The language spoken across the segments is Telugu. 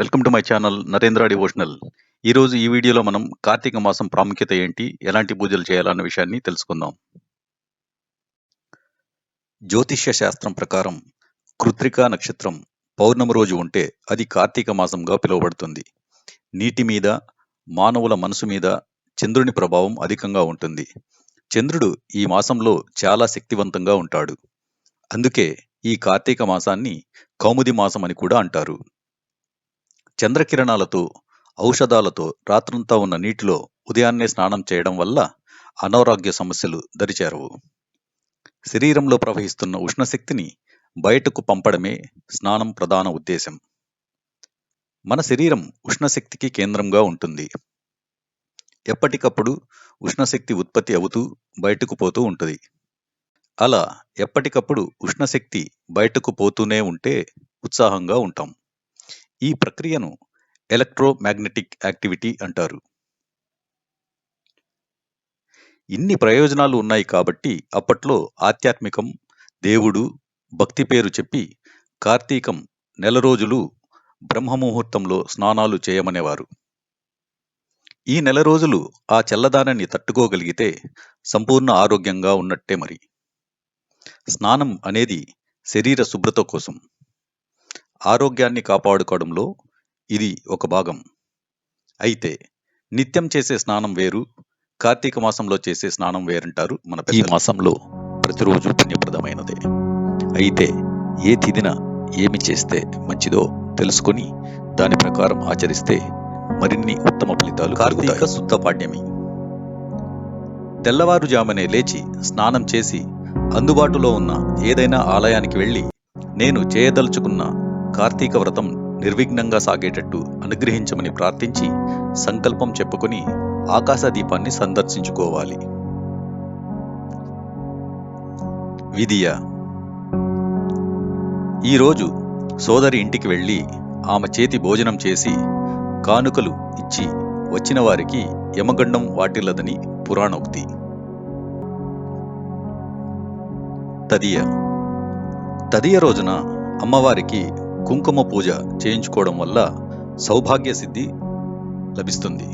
Welcome to my channel Narendra devotional. ఈరోజు ఈ వీడియోలో మనం కార్తీక మాసం ప్రాముఖ్యత ఏంటి, ఎలాంటి పూజలు చేయాలన్న విషయాన్ని తెలుసుకుందాం. జ్యోతిష్య శాస్త్రం ప్రకారం కృత్రికా నక్షత్రం పౌర్ణమి రోజు ఉంటే అది కార్తీక మాసంగా పిలువబడుతుంది. నీటి మీద, మానవుల మనసు మీద చంద్రుని ప్రభావం అధికంగా ఉంటుంది. చంద్రుడు ఈ మాసంలో చాలా శక్తివంతంగా ఉంటాడు. అందుకే ఈ కార్తీక మాసాన్ని కౌముది మాసం అని కూడా అంటారు. చంద్రకిరణాలతో, ఔషధాలతో రాత్రంతా ఉన్న నీటిలో ఉదయాన్నే స్నానం చేయడం వల్ల అనారోగ్య సమస్యలు దరిచేరవు. శరీరంలో ప్రవహిస్తున్న ఉష్ణశక్తిని బయటకు పంపడమే స్నానం ప్రధాన ఉద్దేశం. మన శరీరం ఉష్ణశక్తికి కేంద్రంగా ఉంటుంది. ఎప్పటికప్పుడు ఉష్ణశక్తి ఉత్పత్తి అవుతూ బయటకు పోతూ ఉంటుంది. అలా ఎప్పటికప్పుడు ఉష్ణశక్తి బయటకు పోతూనే ఉంటే ఉత్సాహంగా ఉంటాం. ఈ ప్రక్రియను ఎలక్ట్రోమాగ్నెటిక్ యాక్టివిటీ అంటారు. ఇన్ని ప్రయోజనాలు ఉన్నాయి కాబట్టి అప్పట్లో ఆధ్యాత్మికం, దేవుడు, భక్తి పేరు చెప్పి కార్తీకం నెల రోజులు బ్రహ్మముహూర్తంలో స్నానాలు చేయమనేవారు. ఈ నెల రోజులు ఆ చల్లదానాన్ని తట్టుకోగలిగితే సంపూర్ణ ఆరోగ్యంగా ఉన్నట్టే. మరి స్నానం అనేది శరీర శుభ్రత కోసం, ఆరోగ్యాన్ని కాపాడుకోవడంలో ఇది ఒక భాగం. అయితే నిత్యం చేసే స్నానం వేరు, కార్తీక మాసంలో చేసే స్నానం వేరంటారు మన పెద్దలు. ఈ మాసంలో ప్రతిరోజు పుణ్యప్రదమైనదే. అయితే ఏ తిథిన ఏమి చేస్తే మంచిదో తెలుసుకొని దాని ప్రకారం ఆచరిస్తే మరిన్ని ఉత్తమ ఫలితాలు. కార్తీక శుద్ధ పాడ్యమి. తెల్లవారుజామునే లేచి స్నానం చేసి అందుబాటులో ఉన్న ఏదైనా ఆలయానికి వెళ్ళి నేను చేయదలుచుకున్న కార్తీక వ్రతం నిర్విఘ్నంగా సాగేటట్టు అనుగ్రహించమని ప్రార్థించి సంకల్పం చెప్పుకొని ఆకాశ దీపాన్ని సందర్శించుకోవాలి. విధియ. ఈరోజు సోదరి ఇంటికి వెళ్ళి ఆమె చేతి భోజనం చేసి కానుకలు ఇచ్చి వచ్చిన వారికి యమగండం వాటిల్లదని పురాణోక్తి. తదియ. తదియ రోజున అమ్మవారికి కుంకుమ పూజ చేయించుకోవడం వల్ల సౌభాగ్య సిద్ధి లభిస్తుంది.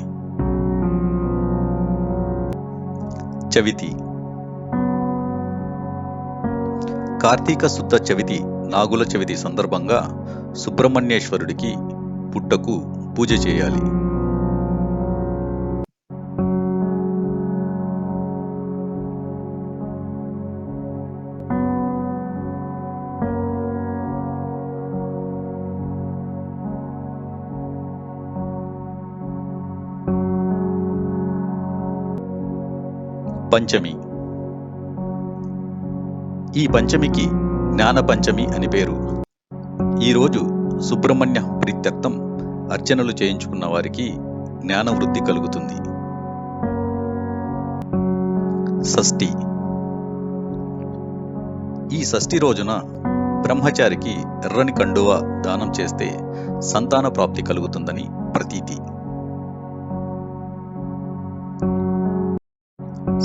చవితి. కార్తీక శుద్ధ చవితి నాగుల చవితి సందర్భంగా సుబ్రహ్మణ్యేశ్వరుడికి పుట్టకు పూజ చేయాలి. పంచమి. ఈ పంచమికి జ్ఞాన పంచమి అని పేరు. ఈరోజు సుబ్రహ్మణ్య ప్రీత్యర్థం అర్చనలు చేయించుకున్న వారికి జ్ఞాన వృద్ధి కలుగుతుంది. షష్ఠి. ఈ షష్ఠి రోజున బ్రహ్మచారికి ఎర్రని కండువ దానం చేస్తే సంతాన ప్రాప్తి కలుగుతుందని ప్రతీతి.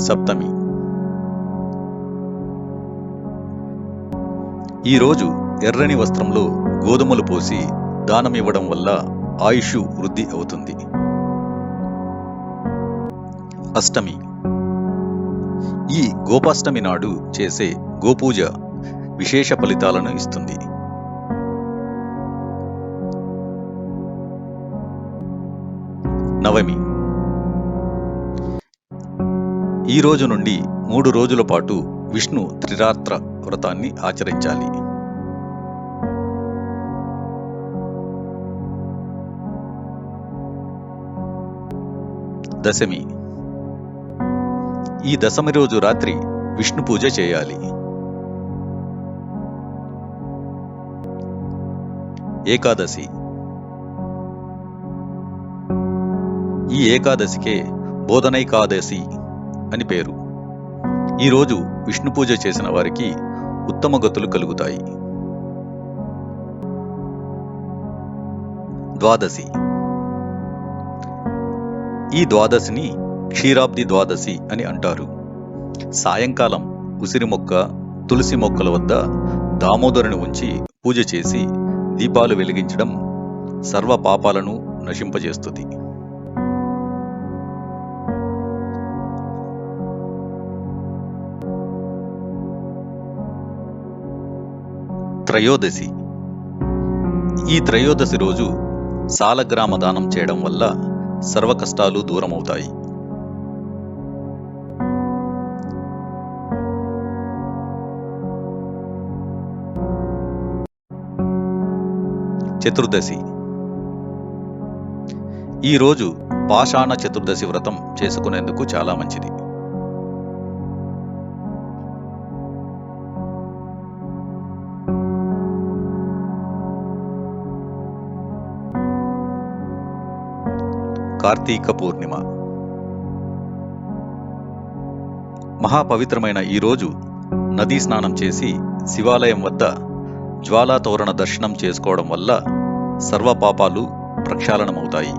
సప్తమి. ఈరోజు ఎర్రని వస్త్రంలో గోధుమలు పోసి దానం ఇవ్వడం వల్ల ఆయుష్ వృద్ధి అవుతుంది. అష్టమి. ఈ గోపాష్టమి నాడు చేసే గోపూజ విశేష ఫలితాలను ఇస్తుంది. నవమి. ఈ రోజు నుండి 3 రోజుల పాటు విష్ణు త్రిరాత్ర వ్రతాన్ని ఆచరించాలి. దశమి. ఈ దశమి రోజు రాత్రి విష్ణు పూజ చేయాలి. ఏకాదశి. ఈ ఏకాదశికే బోధనైకాదశి అని పేరు. ఈరోజు విష్ణు పూజ చేసిన వారికి ఉత్తమ గతులు కలుగుతాయి. ద్వాదశి. ఈ ద్వాదశిని క్షీరాబ్ది ద్వాదశి అని అంటారు. సాయంకాలం ఉసిరి మొక్క, తులసి మొక్కల వద్ద దామోదరుని ఉంచి పూజ చేసి దీపాలు వెలిగించడం సర్వ పాపాలను నశింపజేస్తుంది. త్రయోదశి. ఈ త్రయోదశి రోజు సాలగ్రామ దానం చేయడం వల్ల సర్వ కష్టాలు దూరమవుతాయి. చతుర్దశి. ఈ రోజు పాషాణ చతుర్దశి వ్రతం చేసుకునేందుకు చాలా మంచిది. కార్తీక పూర్ణిమ. మహాపవిత్రమైన ఈ రోజు నదీ స్నానం చేసి శివాలయం వద్ద జ్వాలా తోరణ దర్శనం చేసుకోవడం వల్ల సర్వ పాపాలు ప్రక్షాళనమవుతాయి.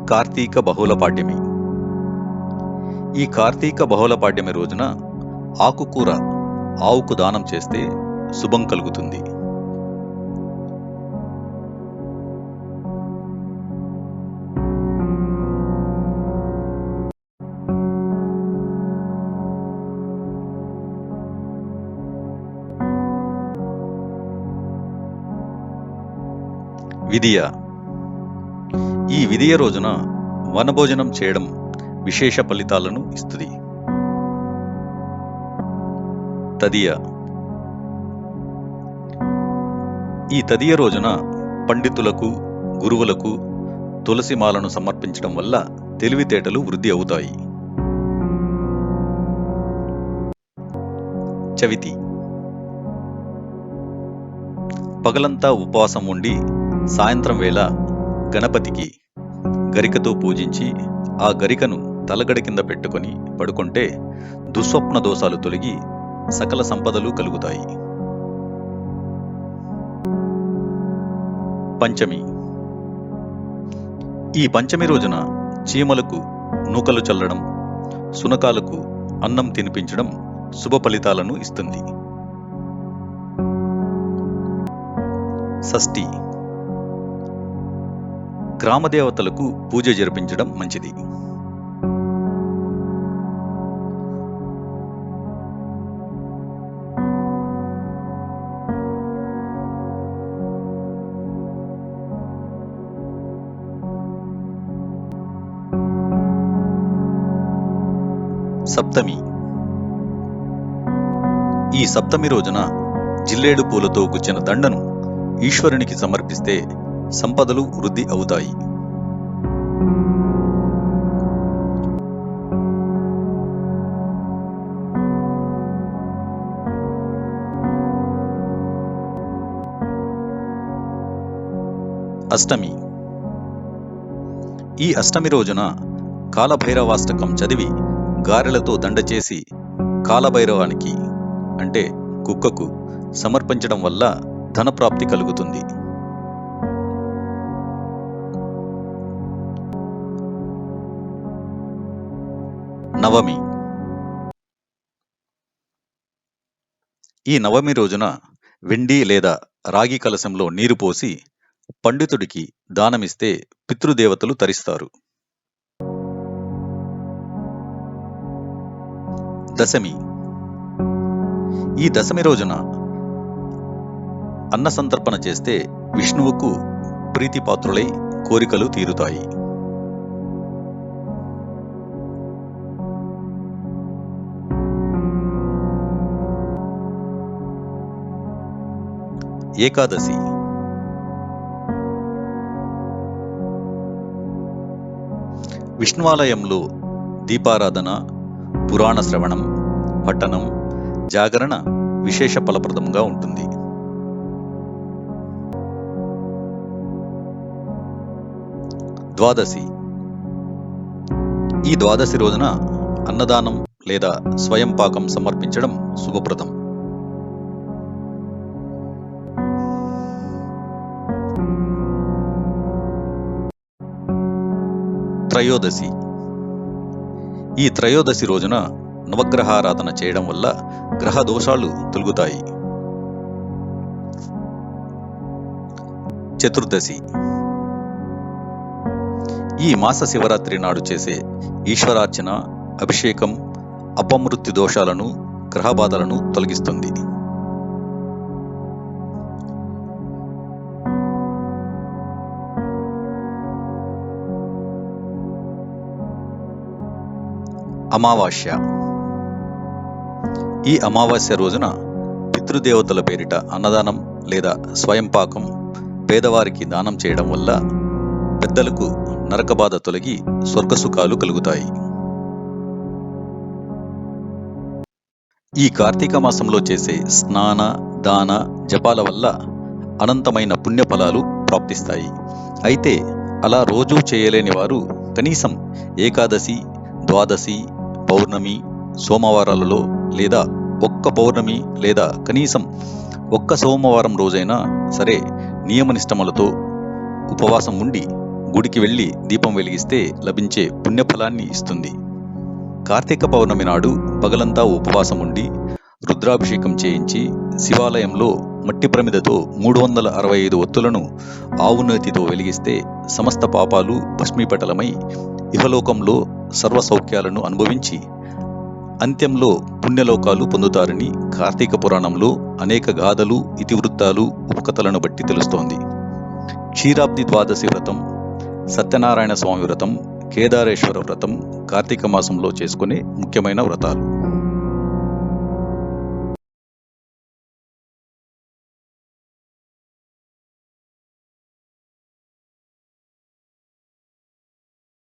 కార్తీక బహుళ పాడ్యమి. ఈ కార్తీక బహుళ పాడ్యమి రోజున ఆకుకూర ఆవుకు దానం చేస్తే శుభం కలుగుతుంది. విదియ. ఈ విదియ రోజున వనభోజనం చేయడం విశేష ఫలితాలను ఇస్తుంది. తదియ. ఈ తదియ రోజున పండితులకు, గురువులకు తులసిమాలను సమర్పించడం వల్ల తెలివితేటలు వృద్ధి అవుతాయి. చవితి. పగలంతా ఉపవాసం ఉండి సాయంత్రం వేళ గణపతికి గరికతో పూజించి ఆ గరికను తలగడ కింద పెట్టుకొని పడుకుంటే దుస్వప్న దోషాలు తొలగి సకల సంపదలు కలుగుతాయి. పంచమి. ఈ పంచమి రోజున చీమలకు నూకలు చల్లడం, సునకాలకు అన్నం తినిపించడం శుభ ఫలితాలను ఇస్తుంది. షష్ఠి. గ్రామదేవతలకు పూజ జరిపించడం మంచిది. సప్తమి. ఈ సప్తమి రోజున జిల్లేడు పూలతో గుచ్చిన దండను ఈశ్వరునికి సమర్పిస్తే సంపదలు వృద్ధి అవుతాయి. అష్టమి. ఈ అష్టమి రోజున కాలభైరవాష్టకం చదివి గారెలతో దండ చేసి కాలభైరవానికి అంటే కుక్కకు సమర్పించడం వల్ల ధనప్రాప్తి కలుగుతుంది. నవమి. ఈ నవమి రోజున వెండి లేదా రాగి కలశంలో నీరు పోసి పండితుడికి దానమిస్తే పితృదేవతలు తరిస్తారు. దశమి. ఈ దశమి రోజున అన్న సంతర్పణ చేస్తే విష్ణువుకు ప్రీతిపాత్రులై కోరికలు తీరుతాయి. ఏకాదశి. విష్ణువాలయంలో దీపారాధన, పురాణ శ్రవణం, పఠనం, జాగరణ విశేష ఫలప్రదంగా ఉంటుంది. ద్వాదశి. ఈ ద్వాదశి రోజున అన్నదానం లేదా స్వయం పాకం సమర్పించడం శుభప్రదం. త్రయోదశి. ఈ త్రయోదశి రోజున నవగ్రహారాధన చేయడం వల్ల గ్రహ దోషాలు తొలగుతాయి. చతుర్దశి ఈ మాస శివరాత్రి నాడు చేసే ఈశ్వరార్చన, అభిషేకం అపమృత్యు దోషాలను, గ్రహబాధలను తొలగిస్తుంది. అమావాస్య ఈ అమావాస్య రోజున పితృదేవతల పేరిట అన్నదానం లేదా స్వయంపాకం పేదవారికి దానం చేయడం వల్ల పెద్దలకు నరకబాధ తొలగి స్వర్గసుఖాలు కలుగుతాయి. ఈ కార్తీక మాసంలో చేసే స్నాన, దాన, జపాల వల్ల అనంతమైన పుణ్యఫలాలు ప్రాప్తిస్తాయి. అయితే అలా రోజూ చేయలేని వారు కనీసం ఏకాదశి, ద్వాదశి, పౌర్ణమి, సోమవారాలలో లేదా ఒక్క పౌర్ణమి లేదా కనీసం ఒక్క సోమవారం రోజైనా సరే నియమనిష్టములతో ఉపవాసం ఉండి గుడికి వెళ్ళి దీపం వెలిగిస్తే లభించే పుణ్యఫలాన్ని ఇస్తుంది. కార్తీక పౌర్ణమి నాడు పగలంతా ఉపవాసం ఉండి రుద్రాభిషేకం చేయించి శివాలయంలో మట్టి ప్రమిదతో 365 ఒత్తులను ఆవునేతితో వెలిగిస్తే సమస్త పాపాలు భస్మీపటలమై ఇహలోకంలో సర్వ సౌఖ్యాలను అనుభవించి అంత్యంలో పుణ్యలోకాలు పొందుతారని కార్తీక పురాణంలో అనేక గాథలు, ఇతివృత్తాలు, ఉపకథలను బట్టి తెలుస్తోంది. క్షీరాబ్ది ద్వాదశి వ్రతం, సత్యనారాయణ స్వామి వ్రతం, కేదారేశ్వర వ్రతం కార్తీక మాసంలో చేసుకునే ముఖ్యమైన వ్రతాలు.